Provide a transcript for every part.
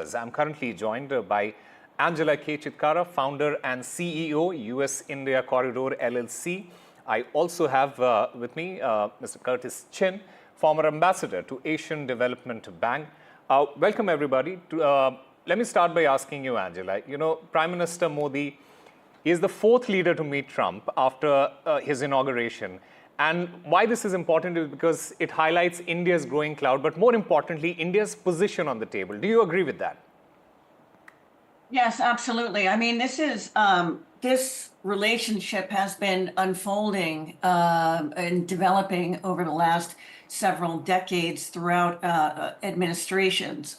I'm currently joined by Angela K. Chitkara, founder and CEO, US-India Corridor LLC. I also have with me Mr. Curtis Chin, former ambassador to Asian Development Bank. Welcome, everybody. Let me start by asking you, Angela. You know, Prime Minister Modi is the fourth leader to meet Trump after his inauguration. And why this is important is because it highlights India's growing clout, but more importantly, India's position on the table. Do you agree with that? Yes, absolutely. I mean, this relationship has been unfolding and developing over the last several decades throughout administrations.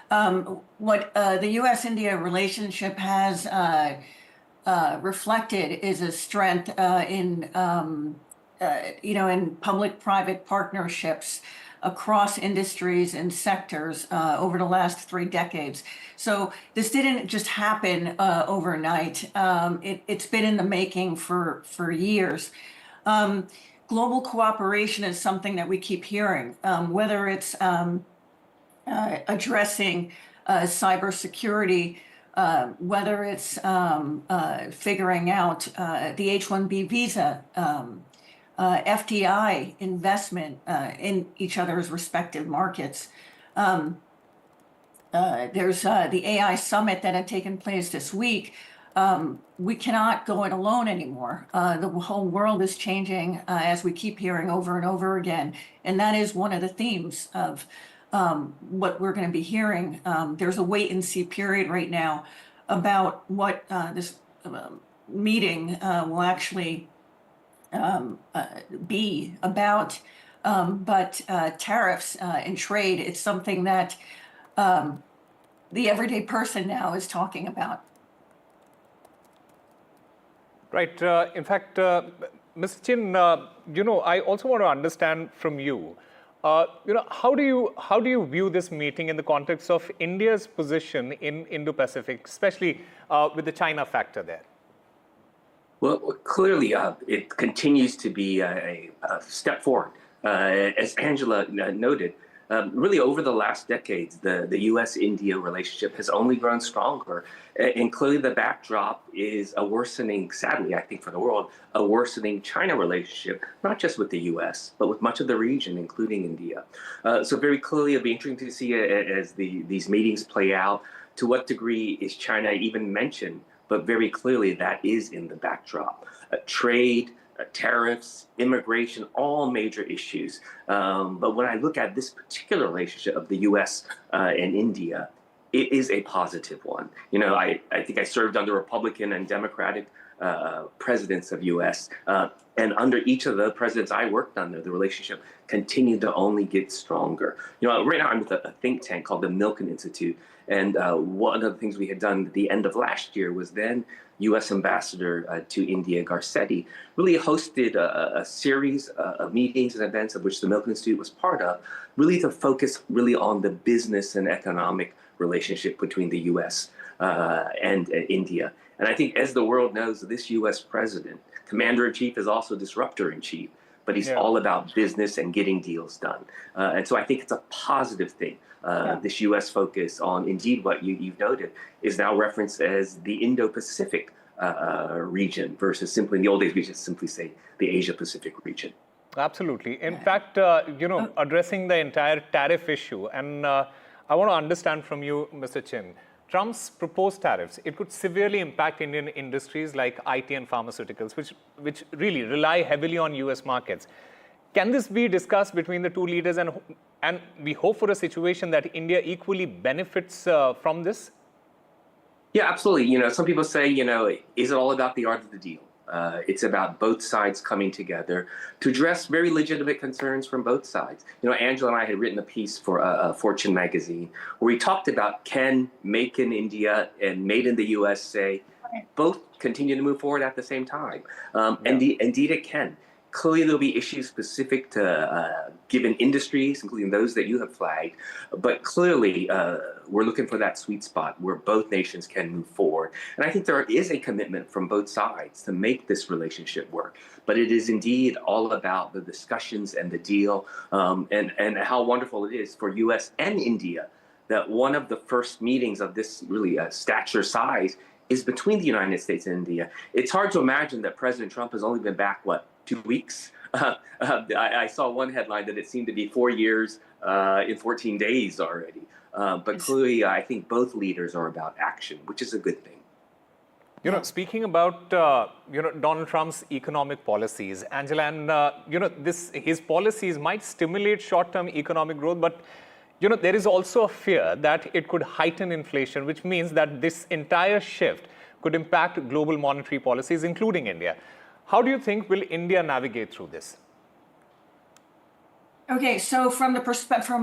What the U.S.-India relationship has reflected is a strength in public-private partnerships across industries and sectors over the last 3 decades. So this didn't just happen overnight. It's been in the making for years. Global cooperation is something that we keep hearing, whether it's addressing cybersecurity, whether it's figuring out the H-1B visa, FDI investment in each other's respective markets. There's the AI summit that had taken place this week. We cannot go it alone anymore. The whole world is changing, as we keep hearing over and over again. And that is one of the themes of what we're going to be hearing. There's a wait and see period right now about what this meeting will actually be about. But tariffs and trade, it's something that the everyday person now is talking about. Right. In fact, Mr. Chin, I also want to understand from you, how do you view this meeting in the context of India's position in Indo-Pacific, especially with the China factor there? Well, clearly, it continues to be a step forward. As Angela noted, really over the last decades, the U.S.-India relationship has only grown stronger. And clearly the backdrop is a worsening, sadly, I think for the world, a worsening China relationship, not just with the U.S., but with much of the region, including India. So very clearly it'll be interesting to see as these meetings play out, to what degree is China even mentioned, but very clearly that is in the backdrop. Trade, tariffs, immigration, all major issues. But when I look at this particular relationship of the U.S. And India, it is a positive one. You know, I think I served under Republican and Democratic presidents of U.S. And under each of the presidents I worked under, the relationship continued to only get stronger. You know, right now I'm with a think tank called the Milken Institute. And one of the things we had done at the end of last year was then U.S. Ambassador to India, Garcetti, really hosted a series of meetings and events of which the Milken Institute was part of, really to focus really on the business and economic relationship between the U.S. And India. And I think as the world knows, this U.S. president, commander-in-chief, is also disruptor-in-chief, but he's all about business and getting deals done. And so I think it's a positive thing. This U.S. focus on, indeed, what you've noted is now referenced as the Indo-Pacific region versus simply in the old days we just simply say the Asia-Pacific region. Absolutely. In fact, addressing the entire tariff issue, and I want to understand from you, Mr. Chin, Trump's proposed tariffs, it could severely impact Indian industries like IT and pharmaceuticals, which really rely heavily on U.S. markets. Can this be discussed between the two leaders, and we hope for a situation that India equally benefits from this? Yeah, absolutely. You know, some people say, is it all about the art of the deal? It's about both sides coming together to address very legitimate concerns from both sides. You know, Angela and I had written a piece for Fortune magazine where we talked about can Make in India and Made in the USA both continue to move forward at the same time? Indeed it can. Clearly, there'll be issues specific to given industries, including those that you have flagged. But clearly, we're looking for that sweet spot where both nations can move forward. And I think there is a commitment from both sides to make this relationship work. But it is indeed all about the discussions and the deal and how wonderful it is for U.S. and India that one of the first meetings of this really stature size is between the United States and India. It's hard to imagine that President Trump has only been back, 2 weeks? I saw one headline that it seemed to be 4 years in 14 days already. But clearly, I think both leaders are about action, which is a good thing. Speaking about, Donald Trump's economic policies, Angela, and, his policies might stimulate short-term economic growth, but, there is also a fear that it could heighten inflation, which means that this entire shift could impact global monetary policies, including India. How do you think will India navigate through this? Okay, so from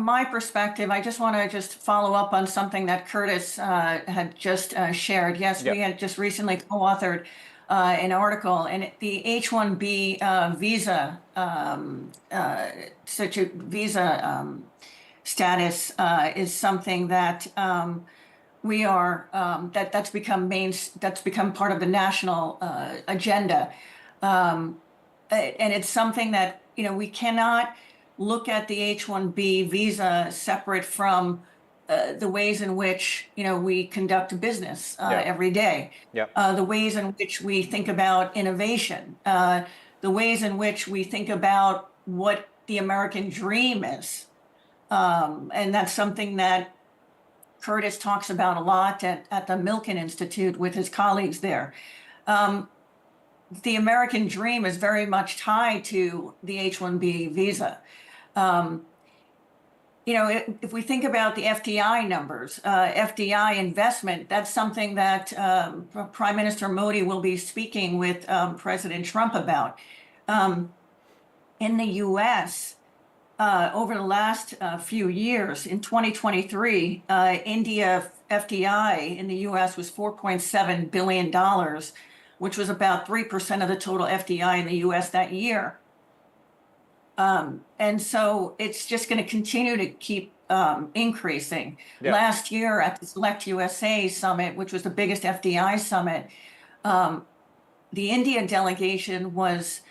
my perspective, I just want to follow up on something that Curtis had just shared. Yes, we had just recently co-authored an article, and the H-1B visa status is something that we are that's become part of the national agenda, and it's something that we cannot look at the H-1B visa separate from the ways in which we conduct business every day, the ways in which we think about innovation, the ways in which we think about what the American dream is, and that's something that Curtis talks about a lot at the Milken Institute with his colleagues there. The American dream is very much tied to the H-1B visa. If we think about the FDI numbers, FDI investment, that's something that Prime Minister Modi will be speaking with President Trump about. In the U.S., over the last few years, in 2023, India FDI in the U.S. was $4.7 billion, which was about 3% of the total FDI in the U.S. that year. And so it's just going to continue to keep increasing. Last year at the Select USA Summit, which was the biggest FDI summit, the India delegation was,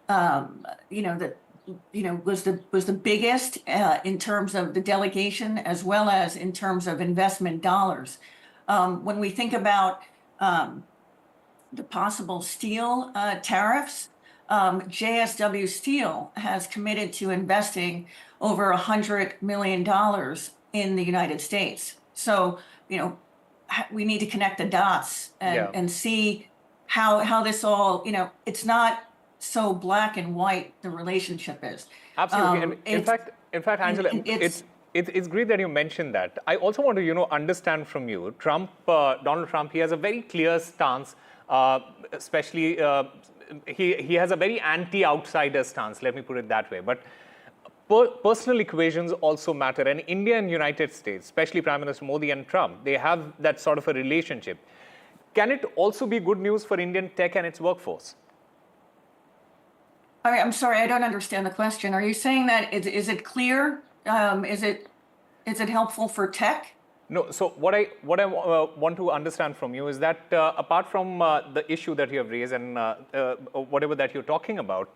was the biggest in terms of the delegation as well as in terms of investment dollars. When we think about the possible steel tariffs, JSW Steel has committed to investing over $100 million in the United States. So, we need to connect the dots and see how this all, it's not so black and white, the relationship is. Absolutely. And in fact, Angela, it's great that you mentioned that. I also want to, understand from you, Donald Trump, he has a very clear stance, especially he has a very anti-outsider stance, let me put it that way. But personal equations also matter. And India and United States, especially Prime Minister Modi and Trump, they have that sort of a relationship. Can it also be good news for Indian tech and its workforce? I'm sorry, I don't understand the question. Are you saying that is it clear? Is it helpful for tech? No. So what I want to understand from you is that apart from the issue that you have raised and whatever that you're talking about,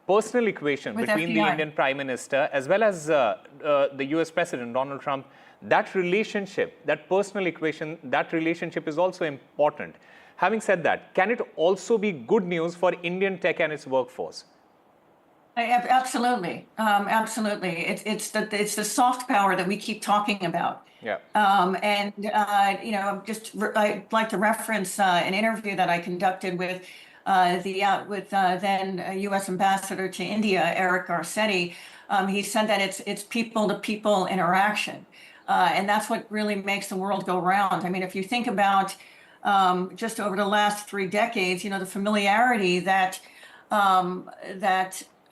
personal equation With between FDI. the Indian Prime Minister as well as the US President Donald Trump, that relationship, that personal equation, that relationship is also important. Having said that, can it also be good news for Indian tech and its workforce? Absolutely, absolutely. It's the soft power that we keep talking about. Yeah. I'd like to reference an interview that I conducted with then U.S. Ambassador to India, Eric Garcetti. He said that it's people-to-people interaction, and that's what really makes the world go round. I mean, if you think about just over the last 3 decades, the familiarity that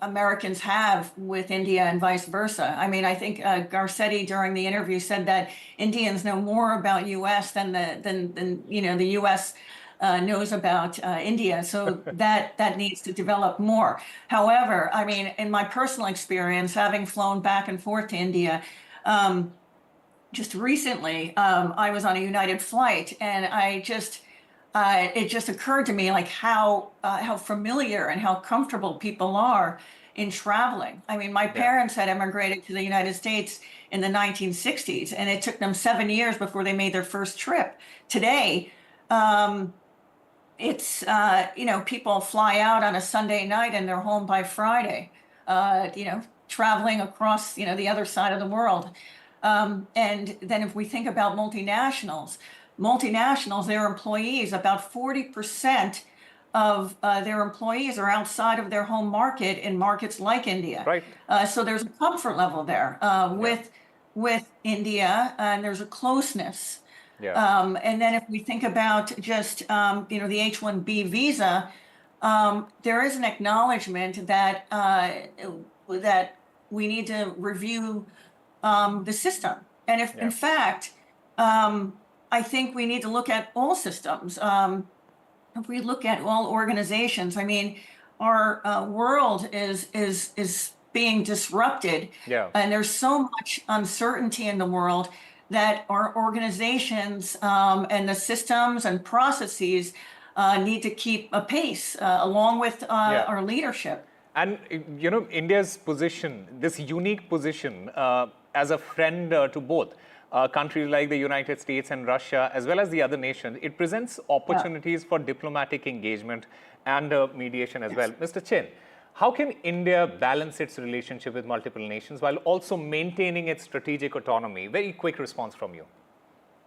Americans have with India and vice versa. I mean, I think Garcetti during the interview said that Indians know more about U.S. than the U.S. Knows about India. So that needs to develop more. However, I mean, in my personal experience, having flown back and forth to India, just recently, I was on a United flight, and it just occurred to me like how familiar and how comfortable people are in traveling. I mean, my parents had immigrated to the United States in the 1960s, and it took them 7 years before they made their first trip. Today, it's, people fly out on a Sunday night and they're home by Friday, traveling across, the other side of the world. And then if we think about multinationals, their employees, about 40% of their employees are outside of their home market in markets like India. Right. So there's a comfort level there with India, and there's a closeness. Yeah. And then if we think about just, the H-1B visa, there is an acknowledgement that that we need to review the system. And if, in fact, I think we need to look at all systems. If we look at all organizations, I mean, our world is being disrupted, and there's so much uncertainty in the world that our organizations and the systems and processes need to keep a pace along with our leadership. And, India's position, this unique position as a friend to both countries like the United States and Russia, as well as the other nations, it presents opportunities for diplomatic engagement and mediation as well. Mr. Chin, how can India balance its relationship with multiple nations while also maintaining its strategic autonomy? Very quick response from you.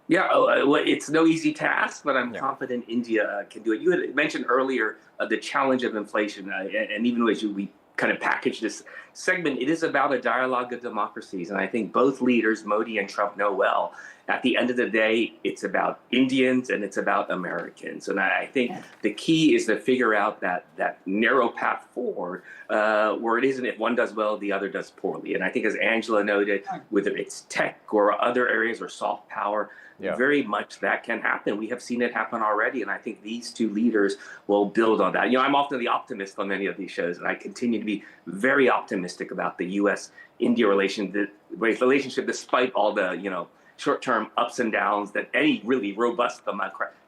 Yeah, well, it's no easy task, but I'm confident India can do it. You had mentioned earlier the challenge of inflation, and even as we kind of package this segment, it is about a dialogue of democracies. And I think both leaders, Modi and Trump, know well, at the end of the day, it's about Indians and it's about Americans. And I think the key is to figure out that narrow path forward where it isn't if one does well, the other does poorly. And I think as Angela noted, whether it's tech or other areas or soft power, very much that can happen. We have seen it happen already. And I think these two leaders will build on that. I'm often the optimist on many of these shows, and I continue to be very optimistic about the U.S.-India relationship, despite all the, short-term ups and downs that any really robust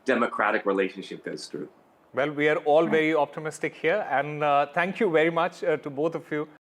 democratic relationship goes through. Well, we are all very optimistic here. And thank you very much to both of you